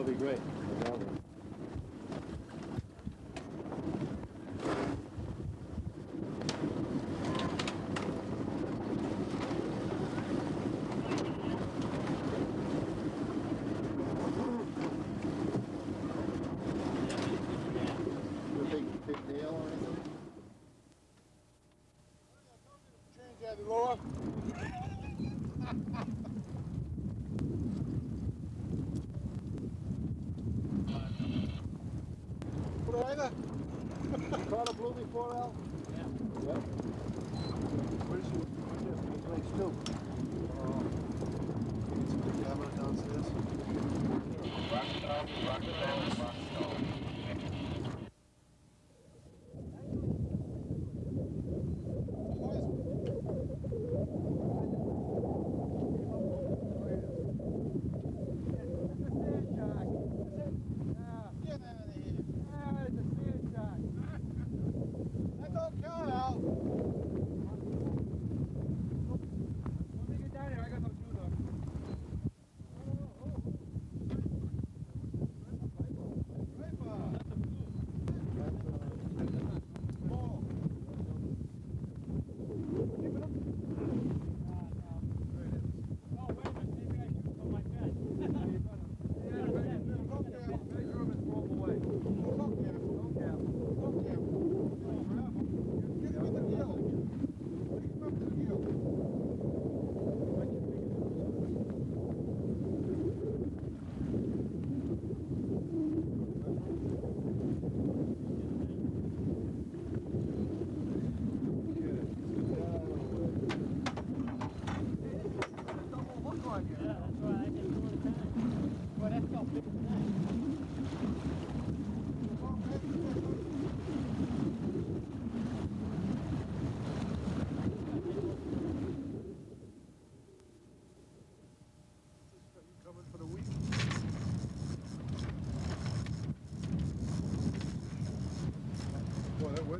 be great. Caught a blue before, Al? Yeah. Yep. Where's your place too? It's in the cabinet downstairs.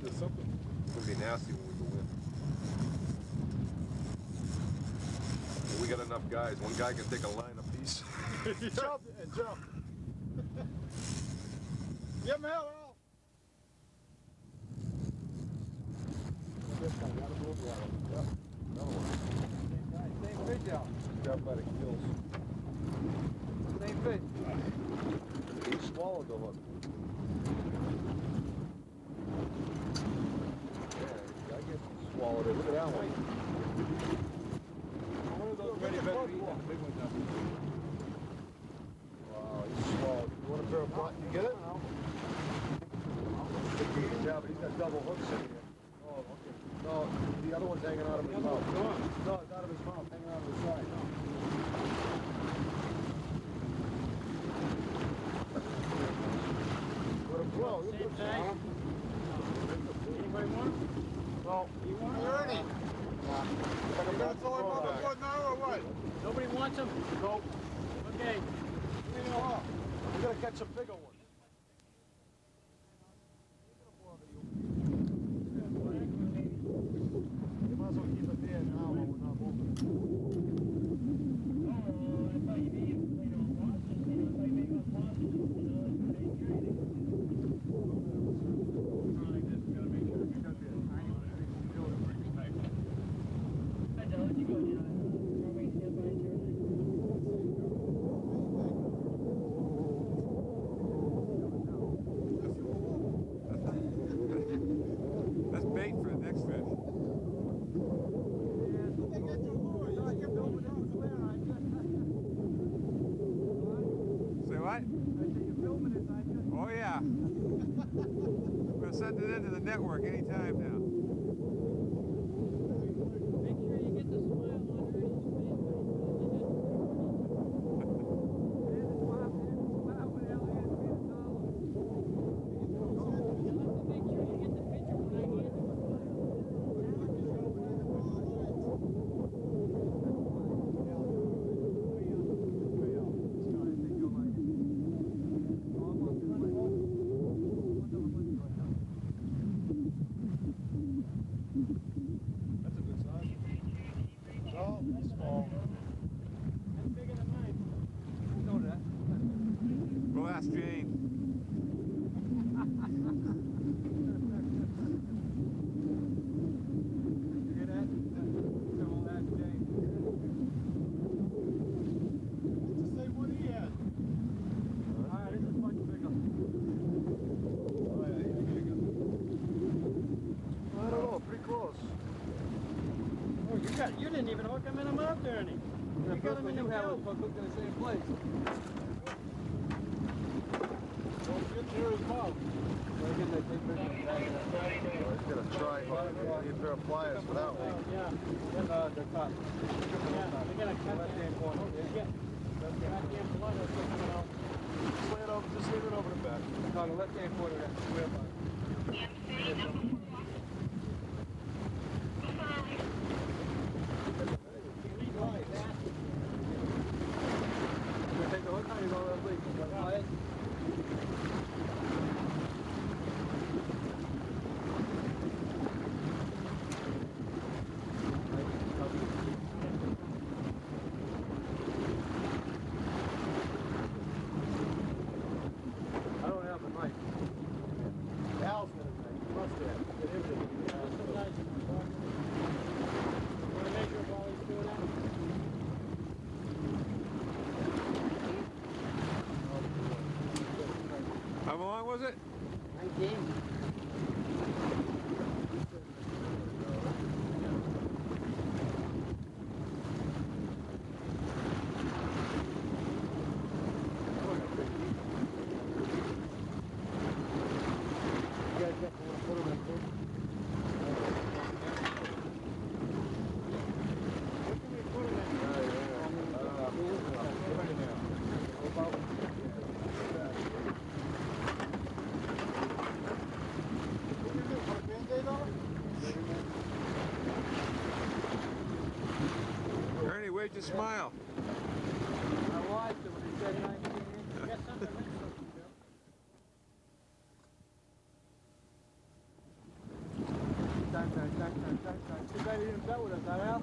There's something. It's gonna be nasty when we go in. When we got enough guys. One guy can take a line apiece. Jump and jump. Give him hell, Al. This guy got a move, Yep. Another one. Same fish, Al. Grab by the gills. Same fish. He swallowed the hook. I guess he swallowed it. Look at that one. One of those ready to eat that big one now. Wow, he swallowed. You want a pair of blunt? You get it? Yeah, but he's got double hooks in here. Oh, okay. No, the other one's hanging out of his mouth. No, it's out of his mouth, hanging out of his side. What a blow. Look at that. Anybody want them? No. You want them? Ernie. That's all I'm on board now or what? Nobody wants them? Nope. Okay. We gotta catch a bigger one. You might as well keep it there now while we're not moving. Oh, I thought you mean, Boston. I thought you meant Boston. That's bait for the next fish. Say what? Oh yeah. We're gonna send it into the network anytime now. Make sure you get the smile on Ernie's face. Ernie? The You got first him one in you the had couch. was cooked in the same place. Don't get near his mouth. Well, again, they take pictures of that. He's got a tripod. You need a pair of pliers for that one. Yeah. The cut. Yeah, they gotta cut Left-hand corner. Yeah. Goddamn blood or something else. Just leave it over the back. No, the left-hand corner, that's the square line. You gonna take the hook out, you're gonna let it leak. You gonna apply it? I don't have a knife. Al's gonna take. You must have. Get him to- Wanna measure while he's doing that? How long was it? 19. You guys got to put them in a book. Where can we put him at? Ernie, where'd you smile? I watched it when he said 19. You got something next to him, Bill? Time. Too bad he didn't bet with us, huh, Al?